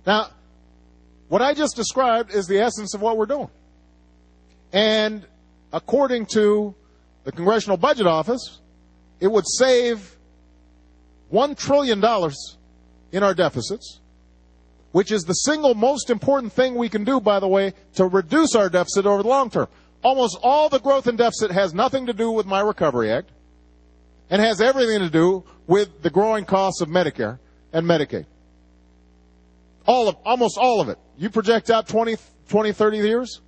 Now, what I just described is the essence of what we're doing. And according to the Congressional Budget Office, it would save $1 trillion in our deficits, which is the single most important thing we can do, by the way, to reduce our deficit over the long term. Almost all the growth in deficit has nothing to do with My Recovery Act and has everything to do with the growing costs of Medicare and Medicaid. Almost all of it. You project out 20, 30 years,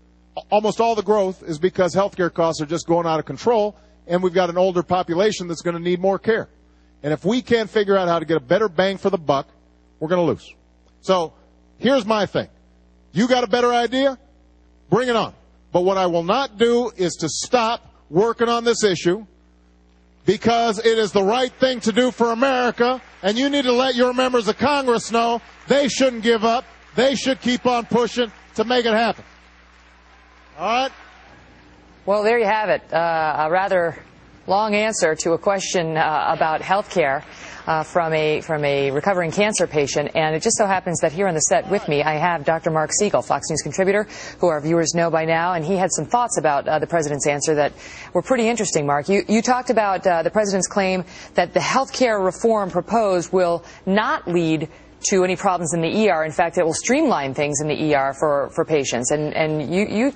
almost all the growth is because healthcare costs are just going out of control, and we've got an older population that's going to need more care. And if we can't figure out how to get a better bang for the buck, we're going to lose. So here's my thing. You got a better idea? Bring it on. But what I will not do is to stop working on this issue, because it is the right thing to do for America, and you need to let your members of Congress know they shouldn't give up. They should keep on pushing to make it happen. All right? Well, there you have it. A rather long answer to a question about health care from a recovering cancer patient. And it just so happens that here on the set with me, I have Dr. Mark Siegel, Fox News contributor, who our viewers know by now. And he had some thoughts about the president's answer that were pretty interesting, Mark. You talked about the president's claim that the health care reform proposed will not lead to any problems in the ER. In fact, it will streamline things in the ER for patients. And you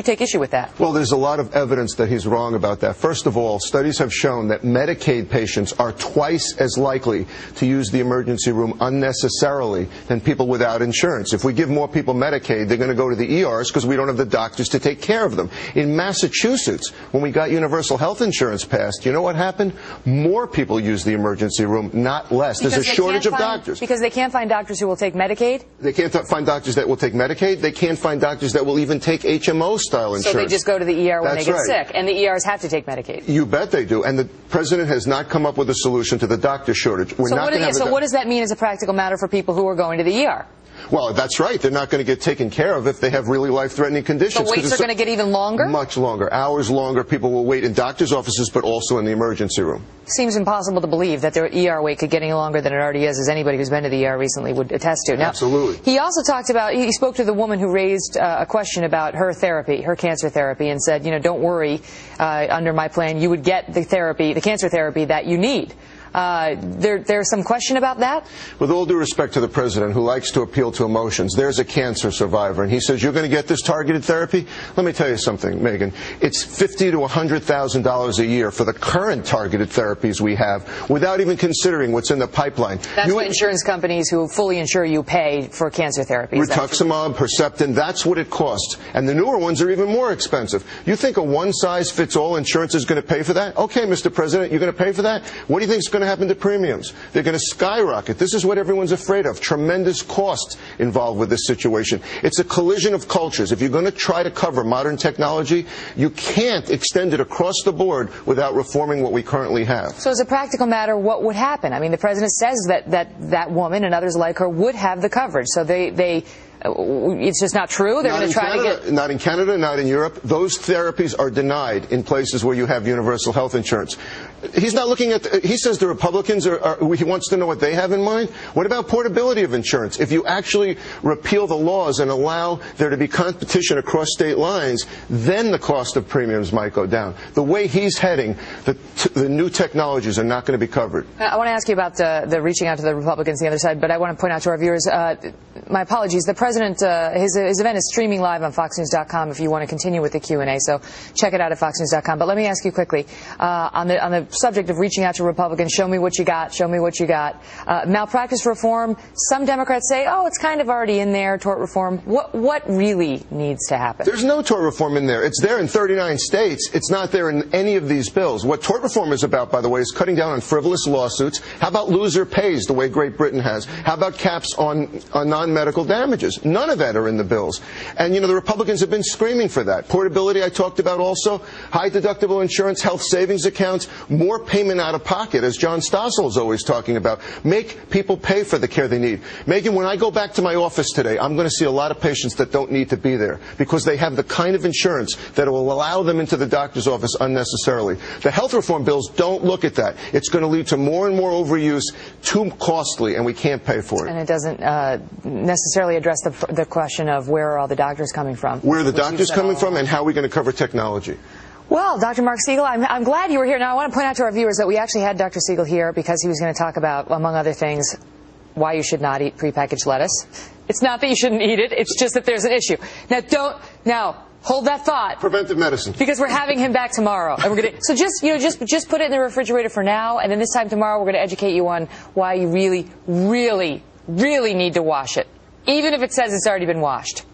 take issue with that. Well, there's a lot of evidence that he's wrong about that. First of all, studies have shown that Medicaid patients are twice as likely to use the emergency room unnecessarily than people without insurance. If we give more people Medicaid, they're going to go to the ERs because we don't have the doctors to take care of them. In Massachusetts, when we got universal health insurance passed, you know what happened? More people use the emergency room, not less. There's a shortage of doctors. Because they can't find doctors who will take Medicaid? They can't find doctors that will take Medicaid. They can't find doctors that will even take HMO-style insurance. So they just go to the ER when That's they get right. sick, and the ERs have to take Medicaid. You bet they do. And the president has not come up with a solution to the doctor shortage. So what does that mean as a practical matter for people who are going to the ER? Well, that's right. They're not going to get taken care of if they have really life-threatening conditions. The waits are going to get even longer? Much longer. Hours longer. People will wait in doctor's offices, but also in the emergency room. Seems impossible to believe that their ER wait could get any longer than it already is, as anybody who's been to the ER recently would attest to. Now, absolutely. He also talked about, he spoke to the woman who raised a question about her therapy, her cancer therapy, and said, don't worry, under my plan, you would get the therapy, the cancer therapy that you need. There's some question about that? With all due respect to the president, who likes to appeal to emotions, there's a cancer survivor, and he says, you're going to get this targeted therapy? Let me tell you something, Megan. It's $50,000 to $100,000 a year for the current targeted therapies we have, without even considering what's in the pipeline. That's what insurance companies who fully insure you pay for cancer therapy. Rituximab, Herceptin, that's what it costs. And the newer ones are even more expensive. You think a one-size-fits-all insurance is going to pay for that? Okay, Mr. President, you're going to pay for that? What do you think is going to happen to premiums? They're going to skyrocket. This is what everyone's afraid of. Tremendous costs involved with this situation. It's a collision of cultures. If you're going to try to cover modern technology, you can't extend it across the board without reforming what we currently have. So as a practical matter, what would happen? I mean, the president says that woman and others like her would have the coverage. So it's just not true? They're going to try to get... Not in Canada, not in Europe. Those therapies are denied in places where you have universal health insurance. He's not looking at... He says the Republicans he wants to know what they have in mind. What about portability of insurance? If you actually repeal the laws and allow there to be competition across state lines, then the cost of premiums might go down. The way he's heading, the new technologies are not going to be covered. I want to ask you about the reaching out to the Republicans on the other side, but I want to point out to our viewers, my apologies, the president, his event is streaming live on FoxNews.com if you want to continue with the Q&A, so check it out at FoxNews.com. But let me ask you quickly, on the subject of reaching out to Republicans, show me what you got, show me what you got. Malpractice reform, some Democrats say, oh, it's kind of already in there, tort reform. What really needs to happen? There's no tort reform in there. It's there in 39 states. It's not there in any of these bills. What tort reform is about, by the way, is cutting down on frivolous lawsuits. How about loser pays, the way Great Britain has? How about caps on non-medical damages? None of that are in the bills. And, the Republicans have been screaming for that. Portability, I talked about also. High deductible insurance, health savings accounts, more payment out of pocket, as John Stossel is always talking about. Make people pay for the care they need. Megan, when I go back to my office today, I'm going to see a lot of patients that don't need to be there because they have the kind of insurance that will allow them into the doctor's office unnecessarily. The health reform bills don't look at that. It's going to lead to more and more overuse, too costly, and we can't pay for it. And it doesn't necessarily address the question of where are all the doctors coming from. Where are the doctors coming from, and how are we going to cover technology? Well, Dr. Mark Siegel, I'm glad you were here. Now, I want to point out to our viewers that we actually had Dr. Siegel here because he was going to talk about, among other things, why you should not eat prepackaged lettuce. It's not that you shouldn't eat it. It's just that there's an issue. Now, hold that thought. Preventive medicine. Because we're having him back tomorrow. And we're going to, so just put it in the refrigerator for now, and then this time tomorrow we're going to educate you on why you really, really, really need to wash it, even if it says it's already been washed.